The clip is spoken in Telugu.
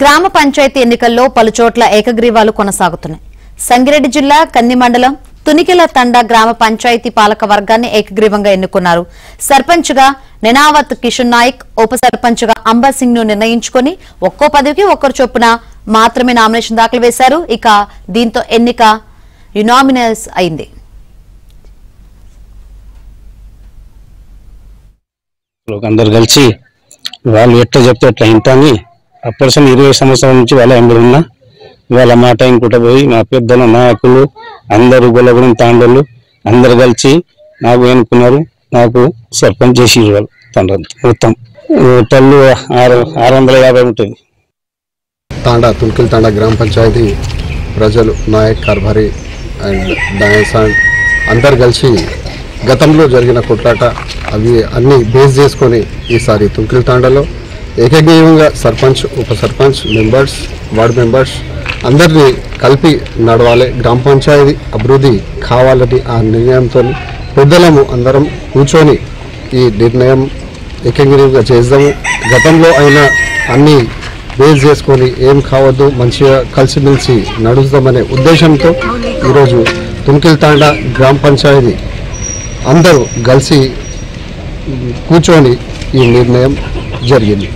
గ్రామ పంచాయతీ ఎన్నికల్లో పలుచోట్ల ఏకగ్రీవాలు కొనసాగుతున్నాయి. సంగిరెడ్డి జిల్లా కంది మండలం తునికెల తండా గ్రామ పంచాయతీ పాలక వర్గాన్ని ఏకగ్రీవంగా ఎన్నుకున్నారు. సర్పంచ్గా నెనావత్ కిషన్ నాయక్, ఉప సర్పంచ్గా అంబర్ సింగ్ ను నిర్ణయించుకుని ఒక్కో పదవికి ఒక్కరు చొప్పున మాత్రమే నామినేషన్ దాఖలు వేశారు. ఇక దీంతో ఎన్నిక యునామినస్ అయింది. అందరు కలిసి వాళ్ళు ఎట్లా చెప్తే అట్లా ఇంటాన్ని అప్పటిసలు 20 సంవత్సరాల నుంచి వాళ్ళ ఎంబడి ఉన్నా వాళ్ళ మాట ఇంకోట పోయి మా పెద్దల నాయకులు అందరూ గొల్లగూడెం తాండలు అందరు కలిసి నాకు ఎన్నుకున్నారు. నాకు సర్పంచ్ చేసి వాళ్ళు తండ్రి మొత్తం తల్లు 650 ఉంటుంది. తాండా తునికెల తాండా గ్రామ పంచాయతీ ప్రజలు నాయక్ కార్భారీ అండ్ డయాసాండ్ అందరు కలిసి గతంలో జరిగిన కొట్లాట అవి అన్నీ బేస్ చేసుకొని ఈసారి తునికెల తాండాలో ఏకగ్రీవంగా సర్పంచ్, ఉప సర్పంచ్, మెంబర్స్, వార్డు మెంబర్స్ అందరినీ కలిపి నడవాలి, గ్రామ పంచాయతీ అభివృద్ధి కావాలని ఆ నిర్ణయంతో పెద్దలము అందరం కూర్చొని ఈ నిర్ణయం ఏకగ్రీవంగా చేద్దాము. గతంలో అయినా అన్నీ బేస్ చేసుకొని ఏం కావద్దు, మంచిగా కలిసిమెలిసి నడుస్తామనే ఉద్దేశంతో ఈరోజు తునికెల తాండా గ్రామ పంచాయతీ అందరూ కలిసి కూర్చొని ఈ నిర్ణయం జరిగింది.